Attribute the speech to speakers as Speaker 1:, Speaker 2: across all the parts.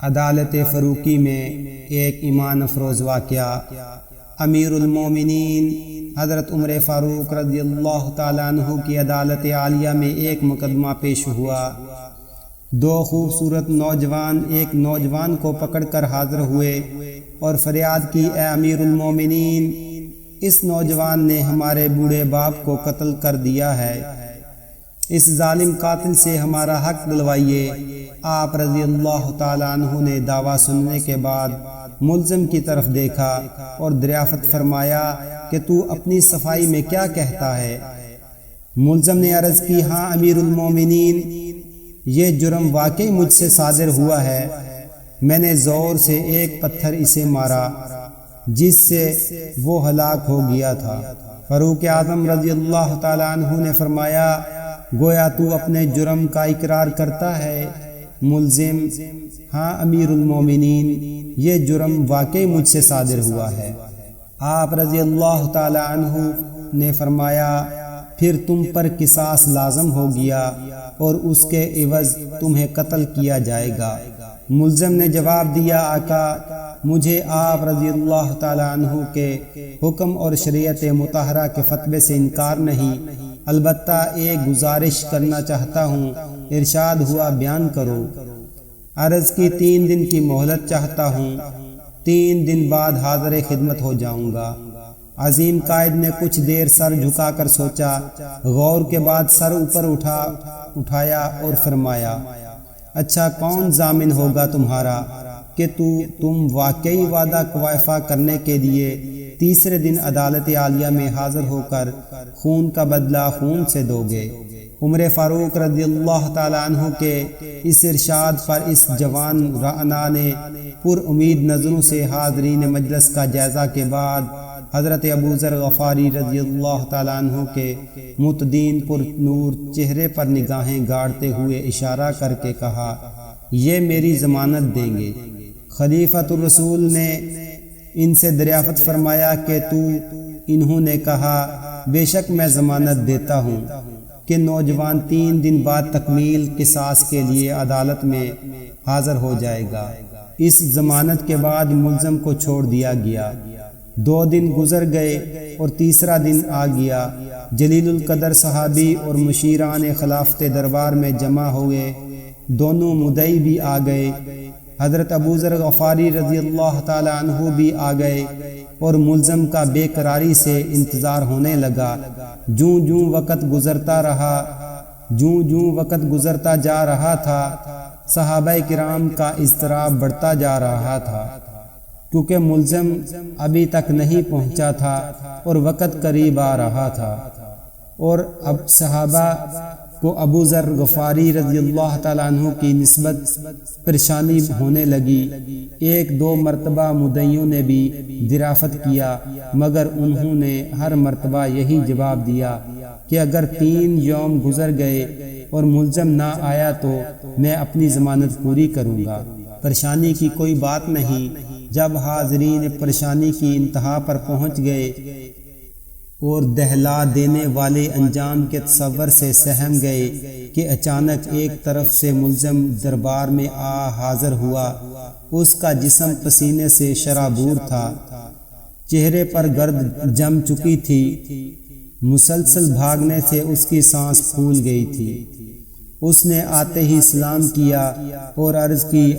Speaker 1: عدالت فروقی میں ایک ایمان افروز واقعہ۔ امیر المومنین حضرت عمر فاروق رضی اللہ تعالیٰ عنہ کی عدالت عالیہ میں ایک مقدمہ پیش ہوا۔ دو خوبصورت نوجوان ایک نوجوان کو پکڑ کر حاضر ہوئے اور فریاد کی، اے امیر المومنین، اس نوجوان نے ہمارے بوڑھے باپ کو قتل کر دیا ہے، اس ظالم قاتل سے ہمارا حق دلوائیے۔ آپ رضی اللہ تعالیٰ عنہ نے دعویٰ سننے کے بعد ملزم کی طرف دیکھا اور دریافت فرمایا کہ تو اپنی صفائی میں کیا کہتا ہے؟ ملزم نے عرض کی، ہاں امیر المومنین، یہ جرم واقعی مجھ سے صادر ہوا ہے، میں نے زور سے ایک پتھر اسے مارا جس سے وہ ہلاک ہو گیا تھا۔ فاروق اعظم رضی اللہ تعالیٰ عنہ نے فرمایا، گویا تو اپنے جرم کا اقرار کرتا ہے؟ ملزم، ہاں امیر المومنین، یہ جرم واقعی مجھ سے صادر ہوا ہے۔ آپ رضی اللہ تعالیٰ عنہ نے فرمایا، پھر تم پر قصاص لازم ہو گیا اور اس کے عوض تمہیں قتل کیا جائے گا۔ ملزم نے جواب دیا، آقا، مجھے آپ رضی اللہ تعالیٰ عنہ کے حکم اور شریعت مطہرہ کے فتوے سے انکار نہیں، البتہ ایک گزارش کرنا چاہتا ہوں، ارشاد ہوا بیان کرو۔ عرض کی، 3 دن کی مہلت چاہتا ہوں، 3 دن بعد حاضر خدمت ہو جاؤں گا۔ عظیم قائد نے کچھ دیر سر جھکا کر سوچا، غور کے بعد سر اوپر اٹھایا اور فرمایا، اچھا، کون ضامن ہوگا تمہارا کہ تم واقعی وعدہ وفا کرنے کے لیے تیسرے دن عدالت عالیہ میں حاضر ہو کر خون کا بدلہ خون سے دو گے؟ عمر فاروق رضی اللہ تعالیٰ عنہ کے اس ارشاد پر اس جوان رعنا نے پر امید نظروں سے حاضرین مجلس کا جائزہ کے بعد حضرت ابو ذر غفاری رضی اللہ تعالیٰ عنہ کے متدین پر نور چہرے پر نگاہیں گاڑتے ہوئے اشارہ کر کے کہا، یہ میری ضمانت دیں گے۔ خلیفۃ الرسول نے ان سے دریافت فرمایا کہ انہوں نے کہا، بے شک میں ضمانت دیتا ہوں کہ نوجوان 3 دن بعد تکمیل قصاص کے لیے عدالت میں حاضر ہو جائے گا۔ اس ضمانت کے بعد ملزم کو چھوڑ دیا گیا۔ 2 دن گزر گئے اور تیسرا دن آ گیا۔ جلیل القدر صحابی اور مشیران خلافت دربار میں جمع ہوئے، دونوں مدعی بھی آ گئے، حضرت ابو ذر غفاری رضی اللہ تعالیٰ عنہ بھی آ گئے اور ملزم کا بے قراری سے انتظار ہونے لگا۔ جوں وقت گزرتا جا رہا تھا، صحابہ کرام کا اضطراب بڑھتا جا رہا تھا، کیونکہ ملزم ابھی تک نہیں پہنچا تھا اور وقت قریب آ رہا تھا، اور اب صحابہ کو ابو ذر غفاری رضی اللہ تعالیٰ عنہ کی نسبت پریشانی ہونے لگی۔ 1-2 مرتبہ مدعیوں نے بھی دریافت کیا، مگر انہوں نے ہر مرتبہ یہی جواب دیا کہ اگر 3 یوم گزر گئے اور ملزم نہ آیا تو میں اپنی ضمانت پوری کروں گا۔ پریشانی کی کوئی بات نہیں۔ جب حاضرین پریشانی کی انتہا پر پہنچ گئے اور دہلا دینے والے انجام کے تصور سے سہم گئے کہ اچانک ایک طرف سے ملزم دربار میں حاضر ہوا۔ اس کا جسم پسینے سے شرابور تھا، چہرے پر گرد جم چکی تھی، مسلسل بھاگنے سے اس کی سانس پھول گئی تھی۔ اس نے آتے ہی سلام کیا اور عرض کی،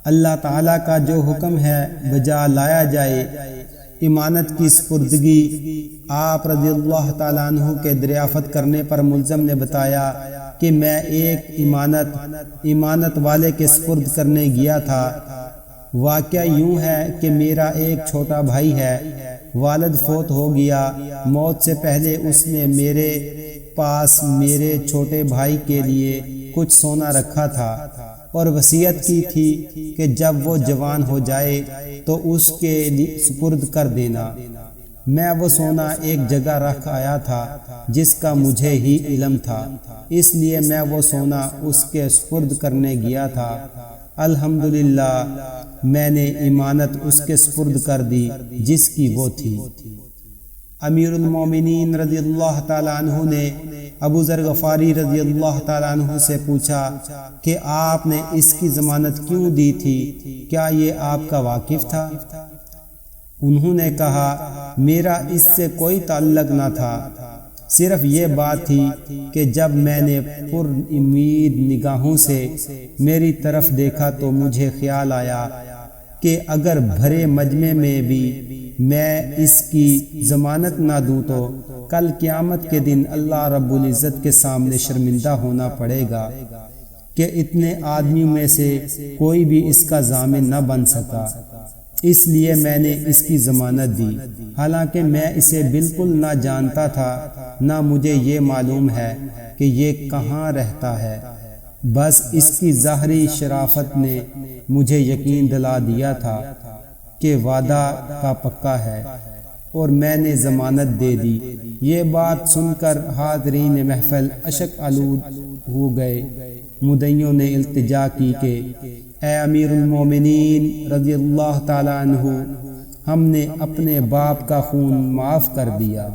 Speaker 1: اللہ تعالیٰ کا جو حکم ہے بجا لایا جائے۔ امانت کی سپردگی۔ آپ رضی اللہ تعالیٰ عنہ کے دریافت کرنے پر ملزم نے بتایا کہ میں ایک امانت والے کے سپرد کرنے گیا تھا۔ واقعہ یوں ہے کہ میرا ایک چھوٹا بھائی ہے، والد فوت ہو گیا۔ موت سے پہلے اس نے میرے پاس میرے چھوٹے بھائی کے لیے کچھ سونا رکھا تھا اور وصیت کی تھی کہ جب وہ جوان ہو جائے تو اس کے سپرد کر دینا۔ میں وہ سونا ایک جگہ رکھ آیا تھا جس کا مجھے ہی علم تھا، اس لیے میں وہ سونا اس کے سپرد کرنے گیا تھا۔ الحمدللہ میں نے امانت اس کے سپرد کر دی جس کی وہ تھی۔ امیر المومنین رضی اللہ تعالیٰ عنہ نے ابو ذر غفاری رضی اللہ تعالیٰ عنہ سے پوچھا کہ آپ نے اس کی ضمانت کیوں دی تھی؟ کیا یہ آپ کا واقف تھا؟ انہوں نے کہا میرا اس سے کوئی تعلق نہ تھا، صرف یہ بات تھی کہ جب میں نے پر امید نگاہوں سے میری طرف دیکھا تو مجھے خیال آیا کہ اگر بھرے مجمع میں بھی میں اس کی ضمانت نہ دوں تو کل قیامت کے دن اللہ رب العزت کے سامنے شرمندہ ہونا پڑے گا کہ اتنے آدمیوں میں سے کوئی بھی اس کا ضامن نہ بن سکا، اس لیے میں نے اس کی ضمانت دی، حالانکہ میں اسے بالکل نہ جانتا تھا، نہ مجھے یہ معلوم ہے کہ یہ کہاں رہتا ہے، بس اس کی ظاہری شرافت نے مجھے یقین دلا دیا تھا کہ وعدہ کا پکا ہے، اور میں نے ضمانت دے دی۔ یہ بات سن کر حاضرین محفل اشک آلود ہو گئے۔ مدعیوں نے التجا کی کہ اے امیر المومنین رضی اللہ تعالیٰ عنہ، ہم نے اپنے باپ کا خون معاف کر دیا۔